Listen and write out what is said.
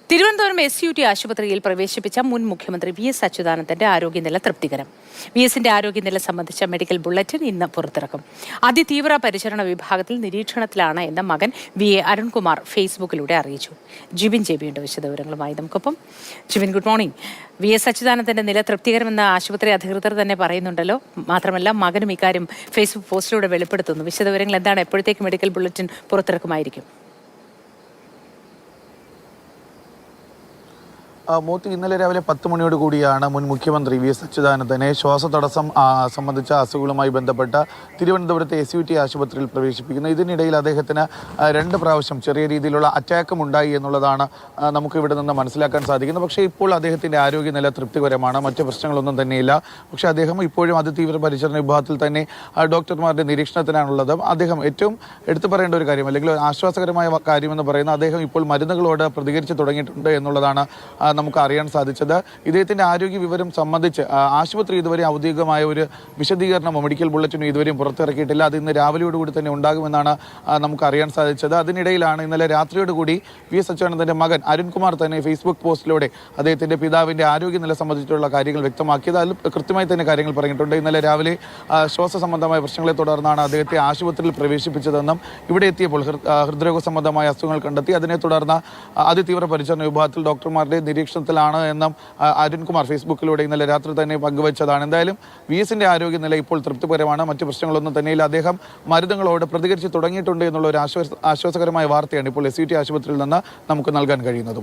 Thiruvananthapuram SUT ആശുപത്രിയിൽ പ്രവേശിപ്പിച്ച മുൻ മുഖ്യമന്ത്രി VS അച്യുതാനന്ദന്റെ ആരോഗ്യനില തൃപ്തികരം. VSന്റെ ആരോഗ്യനില സംബന്ധിച്ച മെഡിക്കൽ ബുള്ളറ്റിൻ ഇന്ന് പുറത്തിറക്കും. അതിതീവ്ര പരിചരണ വിഭാഗത്തിൽ നിരീക്ഷണത്തിലാണ് എന്ന മകൻ VA അരുൺകുമാർ ഫേസ്ബുക്കിലൂടെ അറിയിച്ചു. ജിബിൻ ജെബിയുണ്ട് വിശദവിവരങ്ങളുമായി നമുക്കൊപ്പം. Jibin, good morning. VS അച്യുതാനന്ദന്റെ നില തൃപ്തികരമെന്ന് ആശുപത്രി അധികൃതർ തന്നെ പറയുന്നുണ്ടല്ലോ. മാത്രമല്ല മകനും ഇക്കാര്യം ഫേസ്ബുക്ക് പോസ്റ്റിലൂടെ വെളിപ്പെടുത്തുന്നു. വിശദവിവരങ്ങൾ എന്താണ്? എപ്പോഴത്തേക്ക് മെഡിക്കൽ ബുള്ളറ്റിൻ പുറത്തിറക്കുമായിരിക്കും? മോത്തി ഇന്നലെ രാവിലെ 10 മണിയോട് കൂടിയാണ് മുൻ മുഖ്യമന്ത്രി VS അച്യുതാനന്ദനെ ശ്വാസതടസ്സം സംബന്ധിച്ച അസുഖങ്ങളുമായി ബന്ധപ്പെട്ട തിരുവനന്തപുരത്തെ SUT ആശുപത്രിയിൽ പ്രവേശിപ്പിക്കുന്നത്. ഇതിനിടയിൽ അദ്ദേഹത്തിന് 2 പ്രാവശ്യം ചെറിയ രീതിയിലുള്ള അറ്റാക്കും ഉണ്ടായി എന്നുള്ളതാണ് നമുക്ക് ഇവിടെ നിന്ന് മനസ്സിലാക്കാൻ സാധിക്കുന്നത്. പക്ഷേ ഇപ്പോൾ അദ്ദേഹത്തിൻ്റെ ആരോഗ്യനില തൃപ്തികരമാണ്, മറ്റ് പ്രശ്നങ്ങളൊന്നും തന്നെയില്ല. പക്ഷേ അദ്ദേഹം ഇപ്പോഴും അതിതീവ്ര പരിചരണ വിഭാഗത്തിൽ തന്നെ ഡോക്ടർമാരുടെ നിരീക്ഷണത്തിനാണുള്ളത്. അദ്ദേഹം ഏറ്റവും എടുത്തു പറയേണ്ട ഒരു കാര്യം, അല്ലെങ്കിൽ ആശ്വാസകരമായ കാര്യമെന്ന് പറയുന്നത്, അദ്ദേഹം ഇപ്പോൾ മരുന്നുകളോട് പ്രതികരിച്ച് തുടങ്ങിയിട്ടുണ്ട് എന്നുള്ളതാണ് നമുക്ക് അറിയാൻ സാധിച്ചത്. ഇദ്ദേഹത്തിൻ്റെ ആരോഗ്യ വിവരം സംബന്ധിച്ച് ആശുപത്രി ഇതുവരെ ഔദ്യോഗികമായ ഒരു വിശദീകരണമോ മെഡിക്കൽ ബുള്ളറ്റിനോ ഇതുവരെയും പുറത്തിറക്കിയിട്ടില്ല. അത് ഇന്ന് രാവിലെയോടുകൂടി തന്നെ ഉണ്ടാകുമെന്നാണ് നമുക്ക് അറിയാൻ സാധിച്ചത്. അതിനിടയിലാണ് ഇന്നലെ രാത്രിയോടുകൂടി VS അച്യുതാനന്ദൻ്റെ മകൻ അരുൺകുമാർ തന്നെ ഫേസ്ബുക്ക് പോസ്റ്റിലൂടെ അദ്ദേഹത്തിൻ്റെ പിതാവിൻ്റെ ആരോഗ്യനില സംബന്ധിച്ചിട്ടുള്ള കാര്യങ്ങൾ വ്യക്തമാക്കിയത്. അതിൽ കൃത്യമായി തന്നെ കാര്യങ്ങൾ പറഞ്ഞിട്ടുണ്ട്. ഇന്നലെ രാവിലെ ശ്വാസ സംബന്ധമായ പ്രശ്നങ്ങളെ തുടർന്നാണ് അദ്ദേഹത്തെ ആശുപത്രിയിൽ പ്രവേശിപ്പിച്ചതെന്നും ഇവിടെ എത്തിയപ്പോൾ ഹൃദ്രോഗ സംബന്ധമായ അസുഖങ്ങൾ കണ്ടെത്തി. അതിനെ തുടർന്ന് അതിതീവ്ര പരിചരണ വിഭാഗത്തിൽ ഡോക്ടർമാരുടെ നിരീക്ഷണത്തിലാണ് എന്നും അരുൺകുമാർ ഫേസ്ബുക്കിലൂടെ ഇന്നലെ രാത്രി തന്നെ പങ്കുവച്ചതാണ്. എന്തായാലും VSന്റെ ആരോഗ്യനില ഇപ്പോൾ തൃപ്തികരമാണ്, മറ്റ് പ്രശ്നങ്ങളൊന്നും തന്നെയില്ല. അദ്ദേഹം മരുന്നുകളോട് പ്രതികരിച്ച് തുടങ്ങിയിട്ടുണ്ട് എന്നുള്ള ഒരു ആശ്വാസകരമായ വാർത്തയാണ് ഇപ്പോൾ SUT ആശുപത്രിയിൽ നിന്ന് നമുക്ക് നൽകാൻ കഴിയുന്നത്.